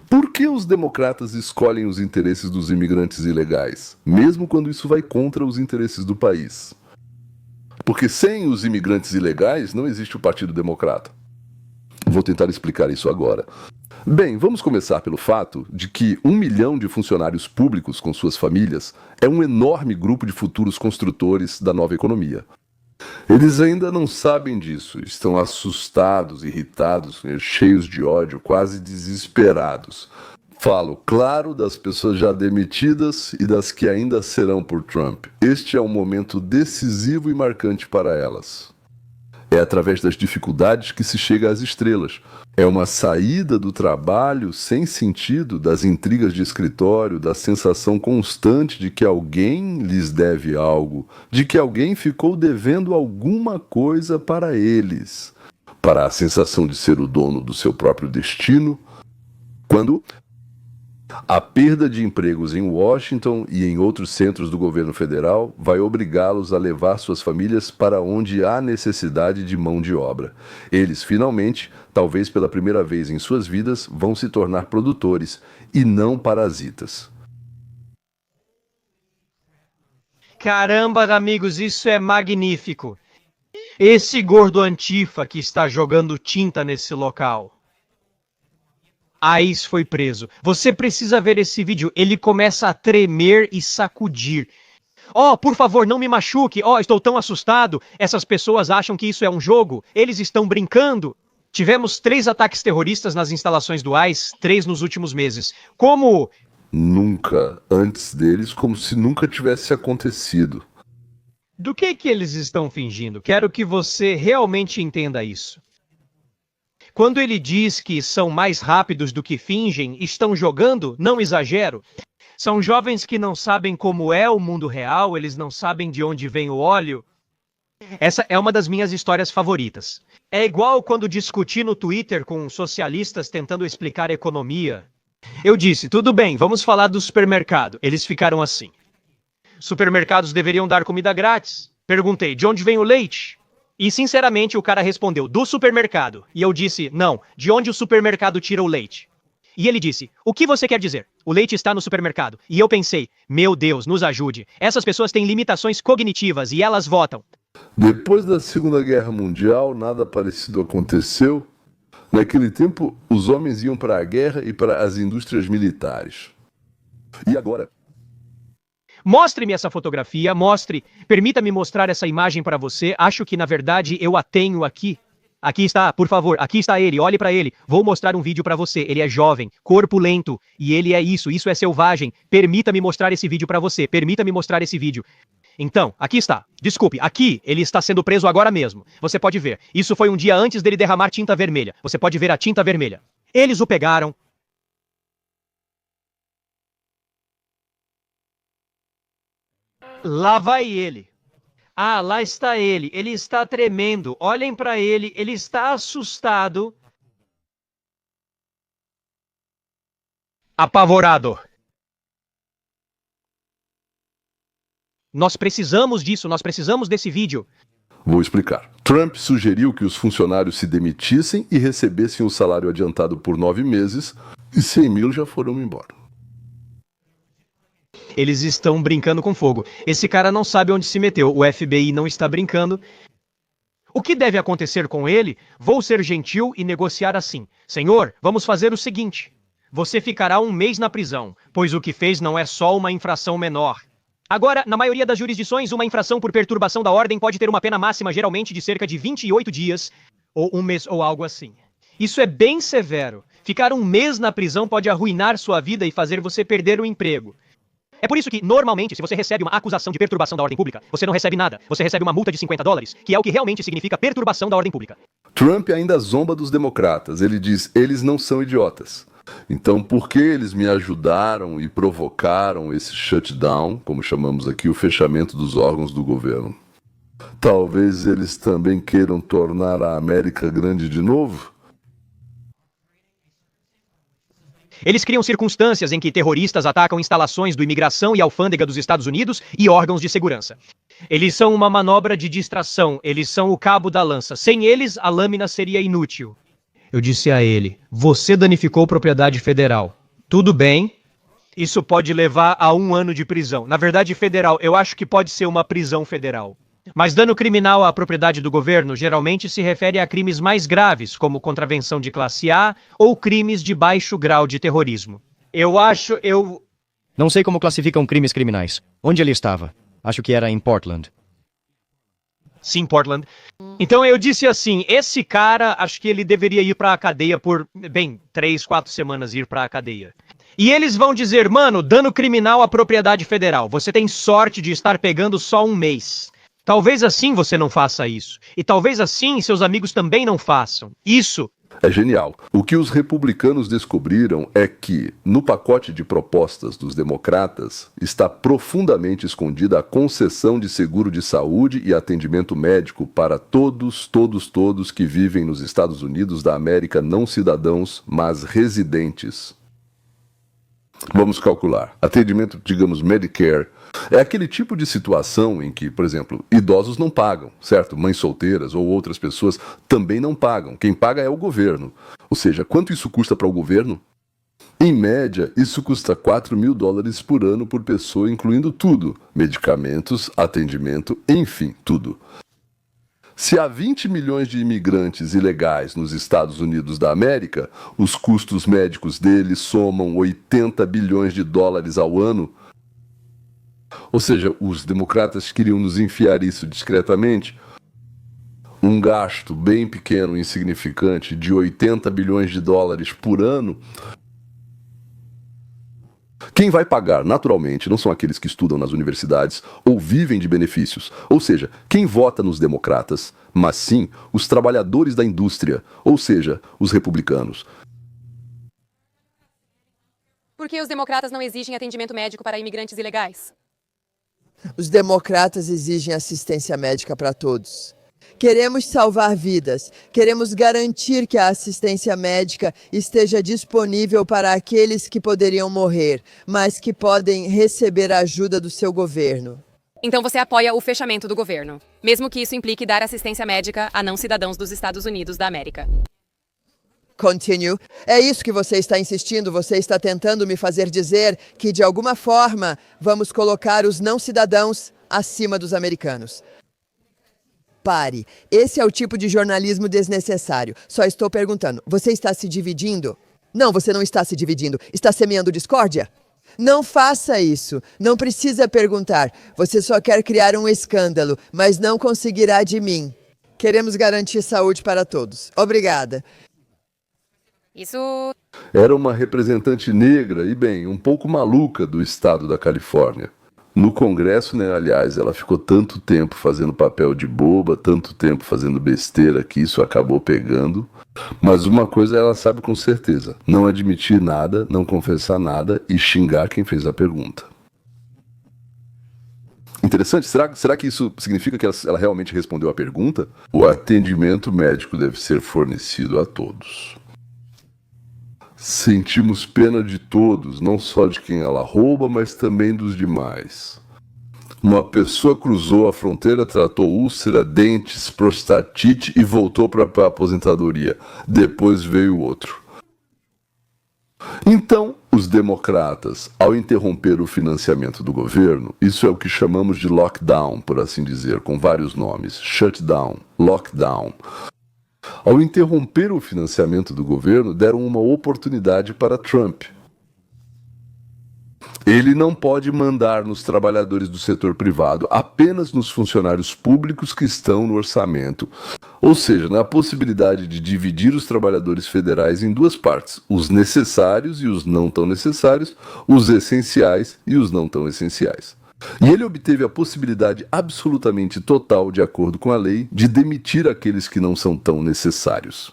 Por que os democratas escolhem os interesses dos imigrantes ilegais, mesmo quando isso vai contra os interesses do país? Porque sem os imigrantes ilegais não existe o Partido Democrata. Vou tentar explicar isso agora. Bem, vamos começar pelo fato de que 1 milhão de funcionários públicos com suas famílias é um enorme grupo de futuros construtores da nova economia. Eles ainda não sabem disso, estão assustados, irritados, cheios de ódio, quase desesperados. Falo, claro, das pessoas já demitidas e das que ainda serão por Trump. Este é um momento decisivo e marcante para elas. É através das dificuldades que se chega às estrelas. É uma saída do trabalho sem sentido, das intrigas de escritório, da sensação constante de que alguém lhes deve algo, de que alguém ficou devendo alguma coisa para eles, para a sensação de ser o dono do seu próprio destino, quando a perda de empregos em Washington e em outros centros do governo federal vai obrigá-los a levar suas famílias para onde há necessidade de mão de obra. Eles, finalmente, talvez pela primeira vez em suas vidas, vão se tornar produtores e não parasitas. Caramba, amigos, isso é magnífico. Esse gordo antifa que está jogando tinta nesse local. Ais foi preso. Você precisa ver esse vídeo. Ele começa a tremer e sacudir. Oh, por favor, não me machuque. Oh, estou tão assustado. Essas pessoas acham que isso é um jogo. Eles estão brincando. Tivemos 3 ataques terroristas nas instalações do Ais, 3 nos últimos meses. Como? Nunca antes deles, como se nunca tivesse acontecido. Do que eles estão fingindo? Quero que você realmente entenda isso. Quando ele diz que são mais rápidos do que fingem, estão jogando, não exagero. São jovens que não sabem como é o mundo real, eles não sabem de onde vem o óleo. Essa é uma das minhas histórias favoritas. É igual quando discuti no Twitter com socialistas tentando explicar economia. Eu disse, tudo bem, vamos falar do supermercado. Eles ficaram assim. Supermercados deveriam dar comida grátis. Perguntei, de onde vem o leite? E, sinceramente, o cara respondeu, do supermercado. E eu disse, não, de onde o supermercado tira o leite? E ele disse, o que você quer dizer? O leite está no supermercado. E eu pensei, meu Deus, nos ajude. Essas pessoas têm limitações cognitivas e elas votam. Depois da Segunda Guerra Mundial, nada parecido aconteceu. Naquele tempo, os homens iam para a guerra e para as indústrias militares. E agora? Mostre-me essa fotografia, mostre. Permita-me mostrar essa imagem para você. Acho que, na verdade, eu a tenho aqui. Aqui está, por favor, aqui está ele, olhe para ele. Vou mostrar um vídeo para você. Ele é jovem, corpulento, e ele é isso é selvagem. Permita-me mostrar esse vídeo para você, permita-me mostrar esse vídeo. Então, aqui está. Desculpe, aqui ele está sendo preso agora mesmo. Você pode ver. Isso foi um dia antes dele derramar tinta vermelha. Você pode ver a tinta vermelha. Eles o pegaram. Lá vai ele. Ah, lá está ele. Ele está tremendo. Olhem para ele. Ele está assustado. Apavorado. Nós precisamos disso. Nós precisamos desse vídeo. Vou explicar. Trump sugeriu que os funcionários se demitissem e recebessem o salário adiantado por 9 meses e 100 mil já foram embora. Eles estão brincando com fogo. Esse cara não sabe onde se meteu. O FBI não está brincando. O que deve acontecer com ele? Vou ser gentil e negociar assim. Senhor, vamos fazer o seguinte. Você ficará 1 mês na prisão, pois o que fez não é só uma infração menor. Agora, na maioria das jurisdições, uma infração por perturbação da ordem pode ter uma pena máxima geralmente de cerca de 28 dias, ou 1 mês, ou algo assim. Isso é bem severo. Ficar 1 mês na prisão pode arruinar sua vida e fazer você perder o emprego. É por isso que, normalmente, se você recebe uma acusação de perturbação da ordem pública, você não recebe nada. Você recebe uma multa de $50, que é o que realmente significa perturbação da ordem pública. Trump ainda zomba dos democratas. Ele diz, eles não são idiotas. Então, por que eles me ajudaram e provocaram esse shutdown, como chamamos aqui, o fechamento dos órgãos do governo? Talvez eles também queiram tornar a América grande de novo? Eles criam circunstâncias em que terroristas atacam instalações do imigração e alfândega dos Estados Unidos e órgãos de segurança. Eles são uma manobra de distração, eles são o cabo da lança. Sem eles, a lâmina seria inútil. Eu disse a ele: você danificou propriedade federal. Tudo bem, isso pode levar a 1 ano de prisão. Na verdade, federal, eu acho que pode ser uma prisão federal. Mas dano criminal à propriedade do governo geralmente se refere a crimes mais graves, como contravenção de classe A ou crimes de baixo grau de terrorismo. Não sei como classificam crimes criminais. Onde ele estava? Acho que era em Portland. Sim, Portland. Então eu disse assim, esse cara, acho que ele deveria ir pra cadeia por, 3, 4 semanas ir pra cadeia. E eles vão dizer, mano, dano criminal à propriedade federal. Você tem sorte de estar pegando só 1 mês. Talvez assim você não faça isso. E talvez assim seus amigos também não façam. Isso É genial. O que os republicanos descobriram é que, no pacote de propostas dos democratas, está profundamente escondida a concessão de seguro de saúde e atendimento médico para todos que vivem nos Estados Unidos da América, não cidadãos, mas residentes. Vamos calcular. Atendimento, digamos, Medicare, é aquele tipo de situação em que, por exemplo, idosos não pagam, certo? Mães solteiras ou outras pessoas também não pagam. Quem paga é o governo. Ou seja, quanto isso custa para o governo? Em média, isso custa $4.000 por ano por pessoa, incluindo tudo. Medicamentos, atendimento, enfim, tudo. Se há 20 milhões de imigrantes ilegais nos Estados Unidos da América, os custos médicos deles somam $80 bilhões ao ano. Ou seja, os democratas queriam nos enfiar isso discretamente. Um gasto bem pequeno, insignificante, de $80 bilhões por ano. Quem vai pagar, naturalmente, não são aqueles que estudam nas universidades ou vivem de benefícios. Ou seja, quem vota nos democratas, mas sim os trabalhadores da indústria, ou seja, os republicanos. Por que os democratas não exigem atendimento médico para imigrantes ilegais? Os democratas exigem assistência médica para todos. Queremos salvar vidas. Queremos garantir que a assistência médica esteja disponível para aqueles que poderiam morrer, mas que podem receber a ajuda do seu governo. Então você apoia o fechamento do governo, mesmo que isso implique dar assistência médica a não cidadãos dos Estados Unidos da América. Continue. É isso que você está insistindo? Você está tentando me fazer dizer que, de alguma forma, vamos colocar os não cidadãos acima dos americanos. Pare. Esse é o tipo de jornalismo desnecessário. Só estou perguntando. Você está se dividindo? Não, você não está se dividindo. Está semeando discórdia? Não faça isso. Não precisa perguntar. Você só quer criar um escândalo, mas não conseguirá de mim. Queremos garantir saúde para todos. Obrigada. Isso... Era uma representante negra e, bem, um pouco maluca do estado da Califórnia. No Congresso, né, aliás, ela ficou tanto tempo fazendo papel de boba, tanto tempo fazendo besteira, que isso acabou pegando. Mas uma coisa ela sabe com certeza: não admitir nada, não confessar nada e xingar quem fez a pergunta. Interessante, será que isso significa que ela realmente respondeu a pergunta? O atendimento médico deve ser fornecido a todos. Sentimos pena de todos, não só de quem ela rouba, mas também dos demais. Uma pessoa cruzou a fronteira, tratou úlcera, dentes, prostatite e voltou para a aposentadoria. Depois veio outro. Então, os democratas, ao interromper o financiamento do governo, isso é o que chamamos de lockdown, por assim dizer, com vários nomes: shutdown, lockdown. Ao interromper o financiamento do governo, deram uma oportunidade para Trump. Ele não pode mandar nos trabalhadores do setor privado, apenas nos funcionários públicos que estão no orçamento. Ou seja, na possibilidade de dividir os trabalhadores federais em duas partes: os necessários e os não tão necessários, os essenciais e os não tão essenciais. E ele obteve a possibilidade absolutamente total, de acordo com a lei, de demitir aqueles que não são tão necessários.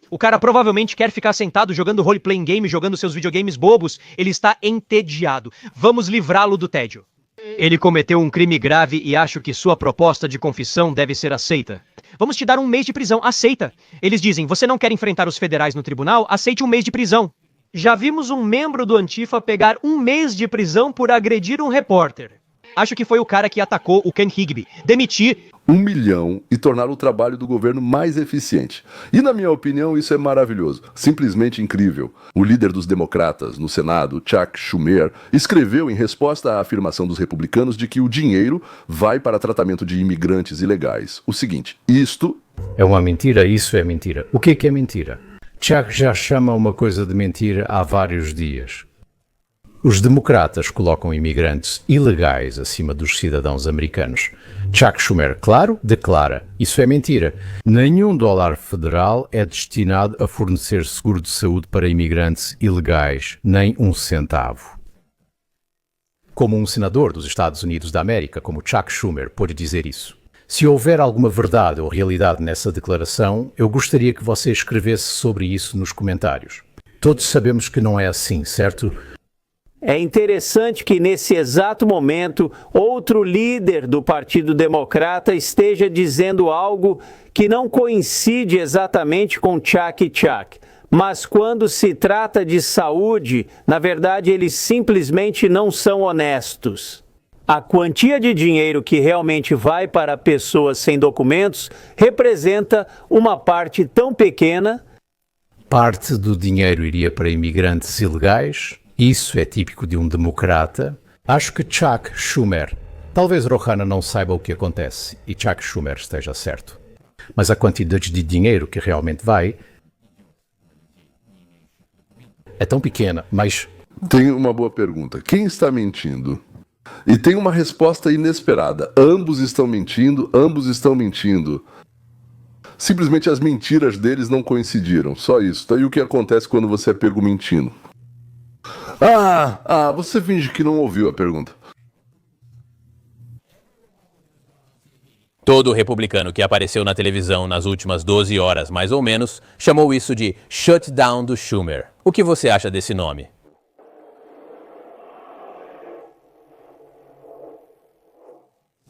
O cara provavelmente quer ficar sentado jogando role-playing game, jogando seus videogames bobos. Ele está entediado. Vamos livrá-lo do tédio. Ele cometeu um crime grave e acho que sua proposta de confissão deve ser aceita. Vamos te dar 1 mês de prisão. Aceita. Eles dizem, você não quer enfrentar os federais no tribunal? Aceite 1 mês de prisão. Já vimos um membro do Antifa pegar 1 mês de prisão por agredir um repórter. Acho que foi o cara que atacou o Ken Higby. Demitir. 1 milhão e tornar o trabalho do governo mais eficiente. E, na minha opinião, isso é maravilhoso, simplesmente incrível. O líder dos democratas no Senado, Chuck Schumer, escreveu em resposta à afirmação dos republicanos de que o dinheiro vai para tratamento de imigrantes ilegais o seguinte: isto é uma mentira, isso é mentira. O que é mentira? Chuck já chama uma coisa de mentira há vários dias. Os democratas colocam imigrantes ilegais acima dos cidadãos americanos. Chuck Schumer, claro, declara: isso é mentira. Nenhum dólar federal é destinado a fornecer seguro de saúde para imigrantes ilegais, nem um centavo. Como um senador dos Estados Unidos da América, como Chuck Schumer, pode dizer isso? Se houver alguma verdade ou realidade nessa declaração, eu gostaria que você escrevesse sobre isso nos comentários. Todos sabemos que não é assim, certo? É interessante que, nesse exato momento, outro líder do Partido Democrata esteja dizendo algo que não coincide exatamente com Chuck. Mas quando se trata de saúde, na verdade, eles simplesmente não são honestos. A quantia de dinheiro que realmente vai para pessoas sem documentos representa uma parte tão pequena. Parte do dinheiro iria para imigrantes ilegais? Isso é típico de um democrata. Acho que Chuck Schumer, talvez Rohana não saiba o que acontece e Chuck Schumer esteja certo. Mas a quantidade de dinheiro que realmente vai é tão pequena, mas... Tenho uma boa pergunta. Quem está mentindo? E tem uma resposta inesperada. Ambos estão mentindo, ambos estão mentindo. Simplesmente as mentiras deles não coincidiram. Só isso. E o que acontece quando você é pego mentindo? Você finge que não ouviu a pergunta. Todo republicano que apareceu na televisão nas últimas 12 horas, mais ou menos, chamou isso de shutdown do Schumer. O que você acha desse nome?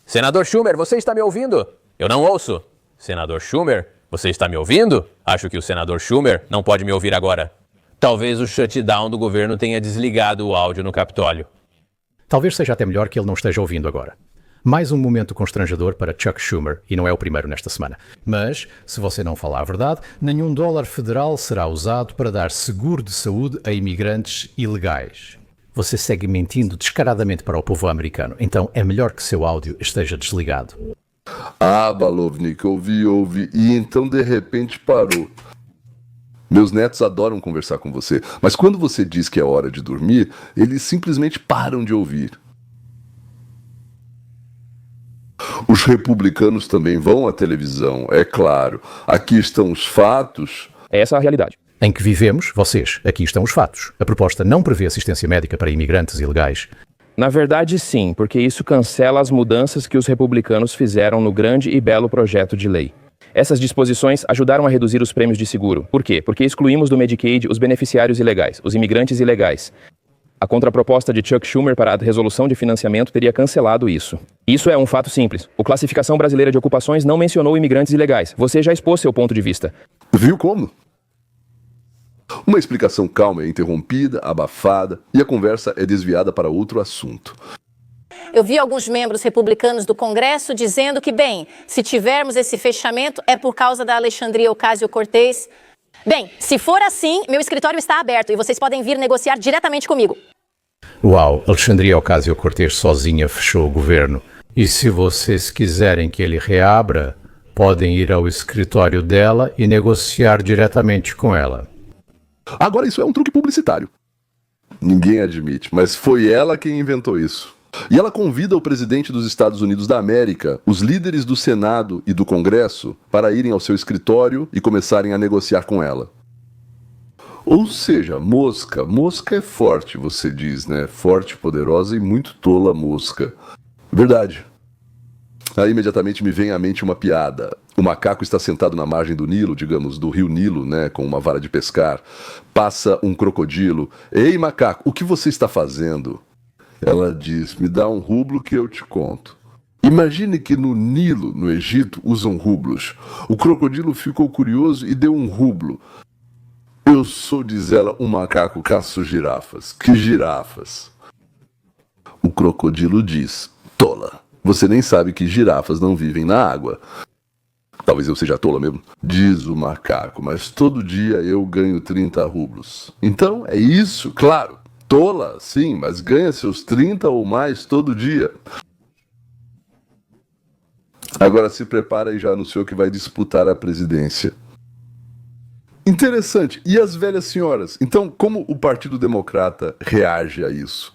Senador Schumer, você está me ouvindo? Eu não ouço. Senador Schumer, você está me ouvindo? Acho que o senador Schumer não pode me ouvir agora. Talvez o shutdown do governo tenha desligado o áudio no Capitólio. Talvez seja até melhor que ele não esteja ouvindo agora. Mais um momento constrangedor para Chuck Schumer, e não é o primeiro nesta semana. Mas, se você não falar a verdade, nenhum dólar federal será usado para dar seguro de saúde a imigrantes ilegais. Você segue mentindo descaradamente para o povo americano, então é melhor que seu áudio esteja desligado. Balovnik, ouvi, e então de repente parou. Meus netos adoram conversar com você, mas quando você diz que é hora de dormir, eles simplesmente param de ouvir. Os republicanos também vão à televisão, é claro. Aqui estão os fatos. Essa é a realidade. Em que vivemos, vocês. Aqui estão os fatos. A proposta não prevê assistência médica para imigrantes ilegais. Na verdade, sim, porque isso cancela as mudanças que os republicanos fizeram no grande e belo projeto de lei. Essas disposições ajudaram a reduzir os prêmios de seguro. Por quê? Porque excluímos do Medicaid os beneficiários ilegais, os imigrantes ilegais. A contraproposta de Chuck Schumer para a resolução de financiamento teria cancelado isso. Isso é um fato simples. A Classificação Brasileira de Ocupações não mencionou imigrantes ilegais. Você já expôs seu ponto de vista. Viu como? Uma explicação calma é interrompida, abafada, e a conversa é desviada para outro assunto. Eu vi alguns membros republicanos do Congresso dizendo que, bem, se tivermos esse fechamento é por causa da Alexandria Ocasio-Cortez. Bem, se for assim, meu escritório está aberto e vocês podem vir negociar diretamente comigo. Uau, Alexandria Ocasio-Cortez sozinha fechou o governo. E se vocês quiserem que ele reabra, podem ir ao escritório dela e negociar diretamente com ela. Agora isso é um truque publicitário. Ninguém admite, mas foi ela quem inventou isso. E ela convida o presidente dos Estados Unidos da América, os líderes do Senado e do Congresso, para irem ao seu escritório e começarem a negociar com ela. Ou seja, mosca é forte, você diz, né? Forte, poderosa e muito tola mosca. Verdade. Aí imediatamente me vem à mente uma piada. O macaco está sentado na margem do Nilo, digamos, do rio Nilo, né, com uma vara de pescar. Passa um crocodilo. Ei, macaco, o que você está fazendo? Ela diz, me dá um rublo que eu te conto. Imagine que no Nilo, no Egito, usam rublos. O crocodilo ficou curioso e deu um rublo. Eu sou, diz ela, um macaco caço girafas. Que girafas? O crocodilo diz, tola. Você nem sabe que girafas não vivem na água. Talvez eu seja tola mesmo. Diz o macaco, mas todo dia eu ganho 30 rublos. Então é isso, claro. Tola, sim, mas ganha seus 30 ou mais todo dia. Agora se prepara e já anunciou que vai disputar a presidência. Interessante. E as velhas senhoras? Então, como o Partido Democrata reage a isso?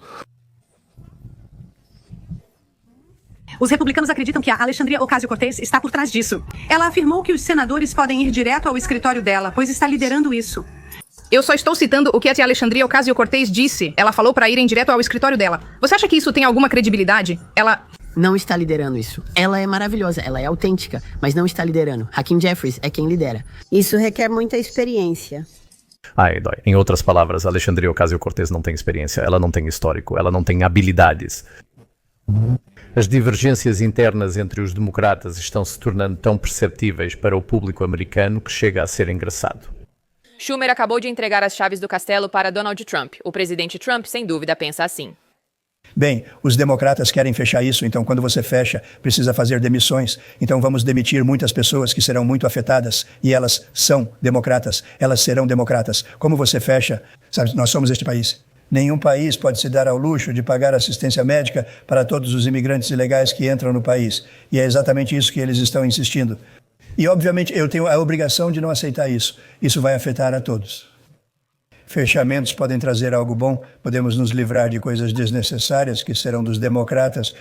Os republicanos acreditam que a Alexandria Ocasio-Cortez está por trás disso. Ela afirmou que os senadores podem ir direto ao escritório dela, pois está liderando isso. Eu só estou citando o que a tia Alexandria Ocasio-Cortez disse. Ela falou para irem direto ao escritório dela. Você acha que isso tem alguma credibilidade? Ela não está liderando isso. Ela é maravilhosa, ela é autêntica, mas não está liderando. Hakeem Jeffries é quem lidera. Isso requer muita experiência. Ai, dói. Em outras palavras, Alexandria Ocasio-Cortez não tem experiência, ela não tem histórico, ela não tem habilidades. As divergências internas entre os democratas estão se tornando tão perceptíveis para o público americano que chega a ser engraçado. Schumer acabou de entregar as chaves do castelo para Donald Trump. O presidente Trump, sem dúvida, pensa assim. Bem, os democratas querem fechar isso, então quando você fecha, precisa fazer demissões. Então vamos demitir muitas pessoas que serão muito afetadas e elas são democratas, elas serão democratas. Como você fecha? Sabe, nós somos este país. Nenhum país pode se dar ao luxo de pagar assistência médica para todos os imigrantes ilegais que entram no país. E é exatamente isso que eles estão insistindo. E, obviamente, eu tenho a obrigação de não aceitar isso. Isso vai afetar a todos. Fechamentos podem trazer algo bom, podemos nos livrar de coisas desnecessárias que serão dos democratas.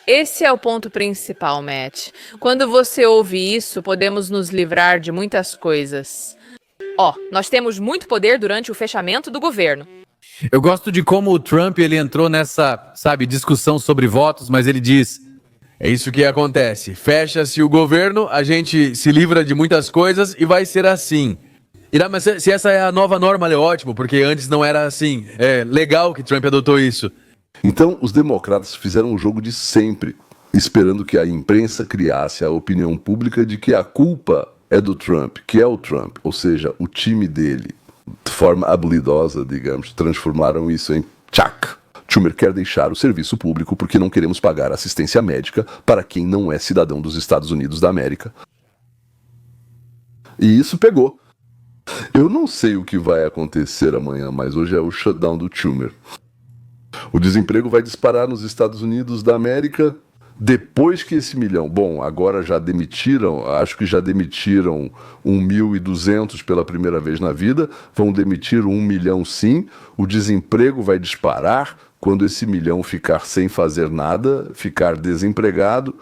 Esse é o ponto principal, Matt. Quando você ouve isso, podemos nos livrar de muitas coisas. Nós temos muito poder durante o fechamento do governo. Eu gosto de como o Trump ele entrou nessa, discussão sobre votos, mas ele diz, é isso que acontece, fecha-se o governo, a gente se livra de muitas coisas e vai ser assim. Mas se essa é a nova norma, é ótimo, porque antes não era assim. É legal que Trump adotou isso. Então, os democratas fizeram o jogo de sempre, esperando que a imprensa criasse a opinião pública de que a culpa é do Trump, que é o Trump, ou seja, o time dele. De forma habilidosa, digamos, transformaram isso em tchac. Schumer quer deixar o serviço público porque não queremos pagar assistência médica para quem não é cidadão dos Estados Unidos da América. E isso pegou. Eu não sei o que vai acontecer amanhã, mas hoje é o shutdown do Schumer. O desemprego vai disparar nos Estados Unidos da América depois que esse milhão... Bom, agora já demitiram, acho que já demitiram 1.200 pela primeira vez na vida, vão demitir 1 milhão sim, o desemprego vai disparar quando esse milhão ficar sem fazer nada, ficar desempregado.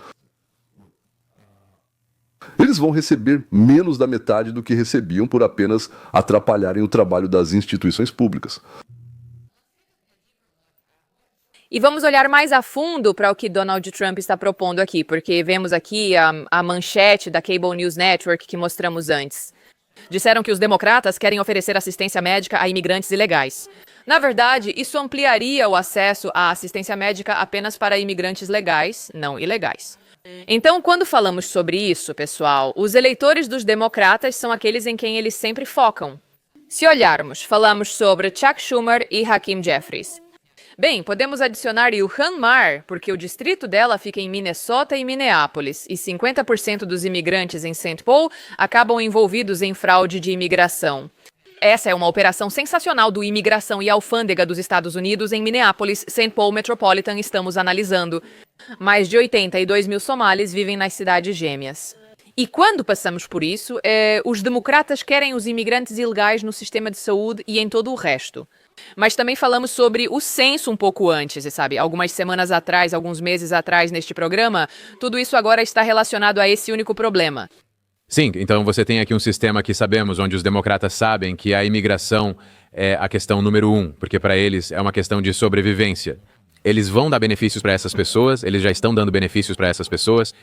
Eles vão receber menos da metade do que recebiam por apenas atrapalharem o trabalho das instituições públicas. E vamos olhar mais a fundo para o que Donald Trump está propondo aqui, porque vemos aqui a manchete da Cable News Network que mostramos antes. Disseram que os democratas querem oferecer assistência médica a imigrantes ilegais. Na verdade, isso ampliaria o acesso à assistência médica apenas para imigrantes legais, não ilegais. Então, quando falamos sobre isso, pessoal, os eleitores dos democratas são aqueles em quem eles sempre focam. Se olharmos, falamos sobre Chuck Schumer e Hakeem Jeffries. Bem, podemos adicionar Ilhan Omar, porque o distrito dela fica em Minnesota e Minneapolis, e 50% dos imigrantes em St. Paul acabam envolvidos em fraude de imigração. Essa é uma operação sensacional do Imigração e Alfândega dos Estados Unidos em Minneapolis, St. Paul Metropolitan estamos analisando. Mais de 82 mil somalis vivem nas cidades gêmeas. E quando passamos por isso, os democratas querem os imigrantes ilegais no sistema de saúde e em todo o resto. Mas também falamos sobre o censo um pouco antes, sabe? Algumas semanas atrás, alguns meses atrás neste programa, tudo isso agora está relacionado a esse único problema. Sim, então você tem aqui um sistema que sabemos, onde os democratas sabem que a imigração é a questão número 1, porque para eles é uma questão de sobrevivência. Eles vão dar benefícios para essas pessoas, eles já estão dando benefícios para essas pessoas.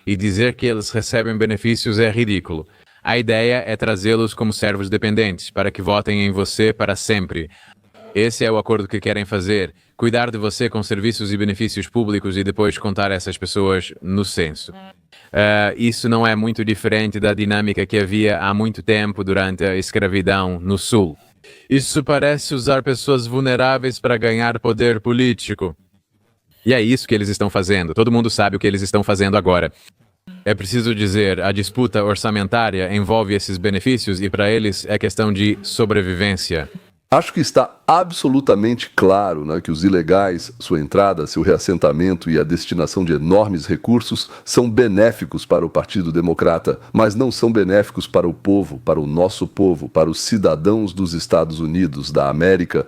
E dizer que eles recebem benefícios é ridículo. A ideia é trazê-los como servos dependentes, para que votem em você para sempre. Esse é o acordo que querem fazer, cuidar de você com serviços e benefícios públicos e depois contar essas pessoas no censo. Isso não é muito diferente da dinâmica que havia há muito tempo durante a escravidão no Sul. Isso parece usar pessoas vulneráveis para ganhar poder político. E é isso que eles estão fazendo. Todo mundo sabe o que eles estão fazendo agora. É preciso dizer, a disputa orçamentária envolve esses benefícios e para eles é questão de sobrevivência. Acho que está absolutamente claro, né, que os ilegais, sua entrada, seu reassentamento e a destinação de enormes recursos são benéficos para o Partido Democrata, mas não são benéficos para o povo, para o nosso povo, para os cidadãos dos Estados Unidos, da América.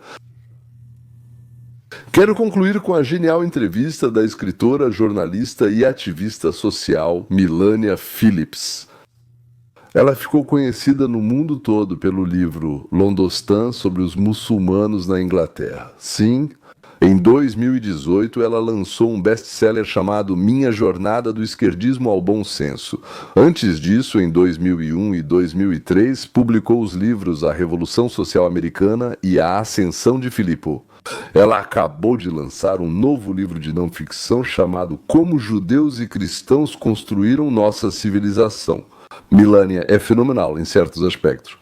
Quero concluir com a genial entrevista da escritora, jornalista e ativista social Melania Phillips. Ela ficou conhecida no mundo todo pelo livro Londostan sobre os muçulmanos na Inglaterra. Sim, em 2018 ela lançou um best-seller chamado Minha Jornada do Esquerdismo ao Bom Senso. Antes disso, em 2001 e 2003, publicou os livros A Revolução Social Americana e A Ascensão de Filippo. Ela acabou de lançar um novo livro de não-ficção chamado Como Judeus e Cristãos Construíram Nossa Civilização. Melania é fenomenal em certos aspectos.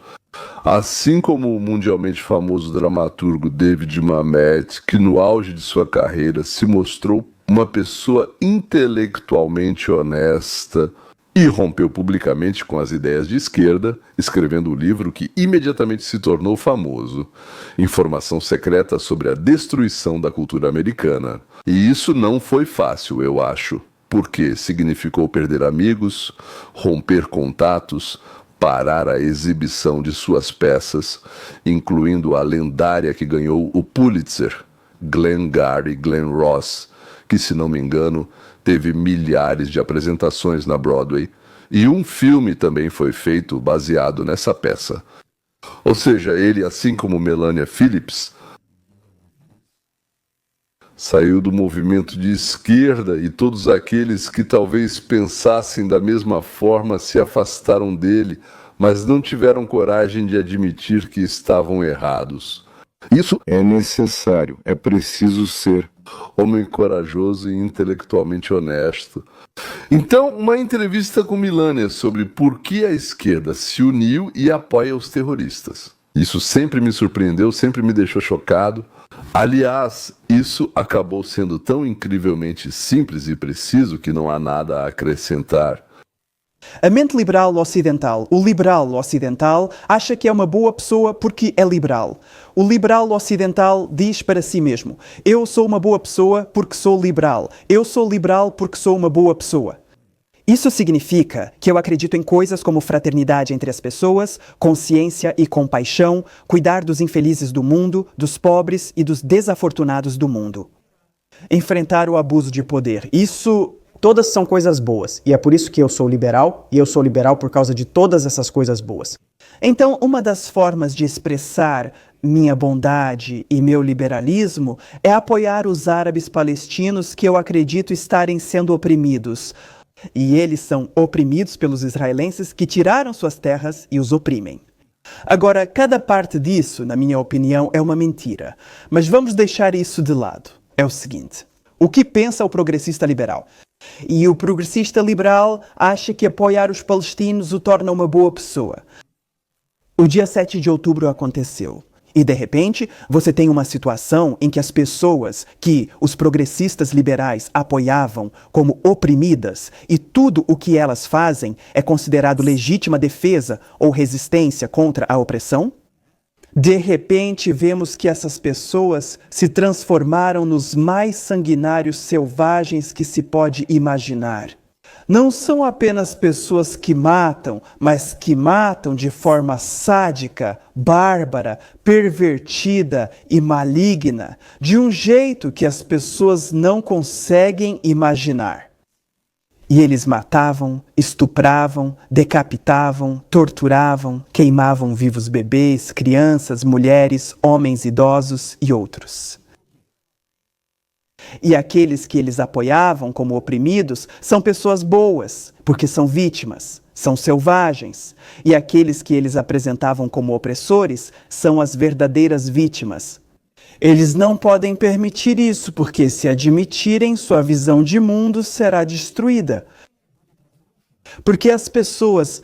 Assim como o mundialmente famoso dramaturgo David Mamet, que no auge de sua carreira se mostrou uma pessoa intelectualmente honesta e rompeu publicamente com as ideias de esquerda, escrevendo o livro que imediatamente se tornou famoso, Informação Secreta sobre a Destruição da Cultura Americana. E isso não foi fácil, eu acho, porque significou perder amigos, romper contatos, parar a exibição de suas peças, incluindo a lendária que ganhou o Pulitzer, Glengarry Glen Ross, que, se não me engano, teve milhares de apresentações na Broadway, e um filme também foi feito baseado nessa peça. Ou seja, ele, assim como Melania Phillips, saiu do movimento de esquerda e todos aqueles que talvez pensassem da mesma forma se afastaram dele, mas não tiveram coragem de admitir que estavam errados. Isso é necessário, é preciso ser homem corajoso e intelectualmente honesto. Então, uma entrevista com Melania sobre por que a esquerda se uniu e apoia os terroristas. Isso sempre me surpreendeu, sempre me deixou chocado. Aliás, isso acabou sendo tão incrivelmente simples e preciso que não há nada a acrescentar. A mente liberal ocidental, o liberal ocidental, acha que é uma boa pessoa porque é liberal. O liberal ocidental diz para si mesmo: eu sou uma boa pessoa porque sou liberal. Eu sou liberal porque sou uma boa pessoa. Isso significa que eu acredito em coisas como fraternidade entre as pessoas, consciência e compaixão, cuidar dos infelizes do mundo, dos pobres e dos desafortunados do mundo. Enfrentar o abuso de poder. Todas são coisas boas, e é por isso que eu sou liberal, e eu sou liberal por causa de todas essas coisas boas. Então, uma das formas de expressar minha bondade e meu liberalismo é apoiar os árabes palestinos que eu acredito estarem sendo oprimidos. E eles são oprimidos pelos israelenses que tiraram suas terras e os oprimem. Agora, cada parte disso, na minha opinião, é uma mentira. Mas vamos deixar isso de lado. É o seguinte: o que pensa o progressista liberal? E o progressista liberal acha que apoiar os palestinos o torna uma boa pessoa. O dia 7 de outubro aconteceu. E, de repente, você tem uma situação em que as pessoas que os progressistas liberais apoiavam como oprimidas e tudo o que elas fazem é considerado legítima defesa ou resistência contra a opressão. De repente, vemos que essas pessoas se transformaram nos mais sanguinários selvagens que se pode imaginar. Não são apenas pessoas que matam, mas que matam de forma sádica, bárbara, pervertida e maligna, de um jeito que as pessoas não conseguem imaginar. E eles matavam, estupravam, decapitavam, torturavam, queimavam vivos bebês, crianças, mulheres, homens idosos e outros. E aqueles que eles apoiavam como oprimidos são pessoas boas, porque são vítimas, são selvagens. E aqueles que eles apresentavam como opressores são as verdadeiras vítimas. Eles não podem permitir isso, porque se admitirem, sua visão de mundo será destruída. Porque as pessoas,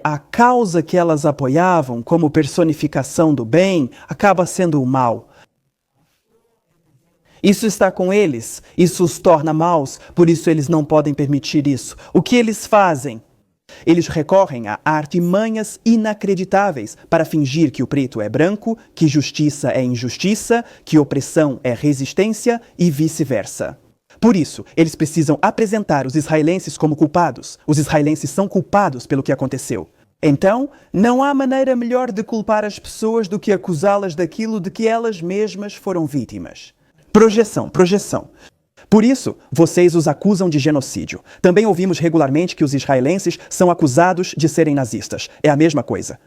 a causa que elas apoiavam como personificação do bem acaba sendo o mal. Isso está com eles, isso os torna maus, por isso eles não podem permitir isso. O que eles fazem? Eles recorrem a artimanhas inacreditáveis para fingir que o preto é branco, que justiça é injustiça, que opressão é resistência e vice-versa. Por isso, eles precisam apresentar os israelenses como culpados. Os israelenses são culpados pelo que aconteceu. Então, não há maneira melhor de culpar as pessoas do que acusá-las daquilo de que elas mesmas foram vítimas. Projeção. Por isso, vocês os acusam de genocídio. Também ouvimos regularmente que os israelenses são acusados de serem nazistas. É a mesma coisa.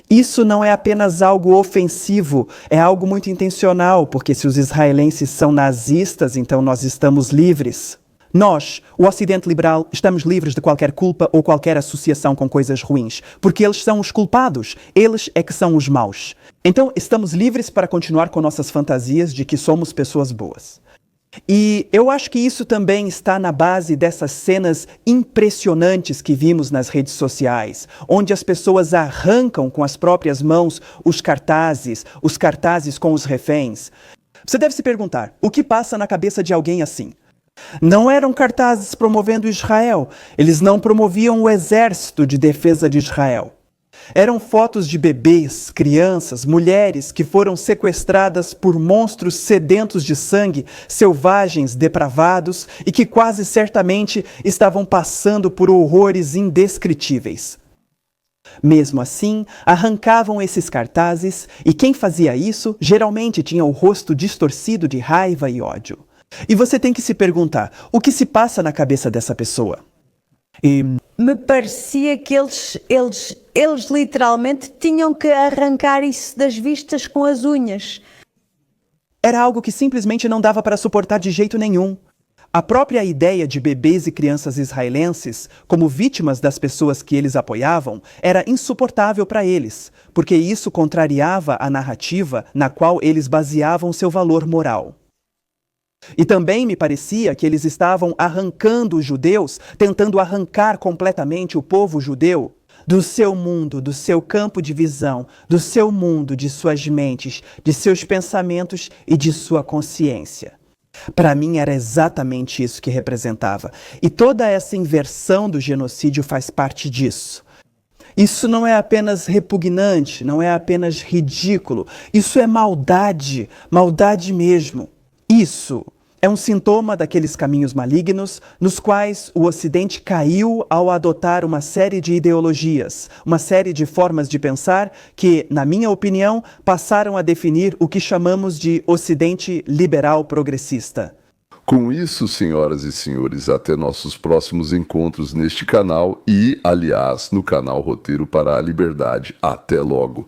Isso não é apenas algo ofensivo, é algo muito intencional, porque se os israelenses são nazistas, então nós estamos livres. Nós, o Ocidente liberal, estamos livres de qualquer culpa ou qualquer associação com coisas ruins, porque eles são os culpados, eles é que são os maus. Então, estamos livres para continuar com nossas fantasias de que somos pessoas boas. E eu acho que isso também está na base dessas cenas impressionantes que vimos nas redes sociais, onde as pessoas arrancam com as próprias mãos os cartazes com os reféns. Você deve se perguntar, o que passa na cabeça de alguém assim? Não eram cartazes promovendo Israel, eles não promoviam o exército de defesa de Israel. Eram fotos de bebês, crianças, mulheres que foram sequestradas por monstros sedentos de sangue, selvagens, depravados e que quase certamente estavam passando por horrores indescritíveis. Mesmo assim, arrancavam esses cartazes e quem fazia isso geralmente tinha o rosto distorcido de raiva e ódio. E você tem que se perguntar, o que se passa na cabeça dessa pessoa? Me parecia que eles literalmente tinham que arrancar isso das vistas com as unhas. Era algo que simplesmente não dava para suportar de jeito nenhum. A própria ideia de bebês e crianças israelenses como vítimas das pessoas que eles apoiavam era insuportável para eles, porque isso contrariava a narrativa na qual eles baseavam seu valor moral. E também me parecia que eles estavam arrancando os judeus, tentando arrancar completamente o povo judeu do seu mundo, do seu campo de visão, do seu mundo, de suas mentes, de seus pensamentos e de sua consciência. Para mim era exatamente isso que representava. E toda essa inversão do genocídio faz parte disso. Isso não é apenas repugnante, não é apenas ridículo. Isso é maldade, maldade mesmo. Isso é um sintoma daqueles caminhos malignos nos quais o Ocidente caiu ao adotar uma série de ideologias, uma série de formas de pensar que, na minha opinião, passaram a definir o que chamamos de Ocidente liberal progressista. Com isso, senhoras e senhores, até nossos próximos encontros neste canal e, aliás, no canal Roteiro para a Liberdade. Até logo!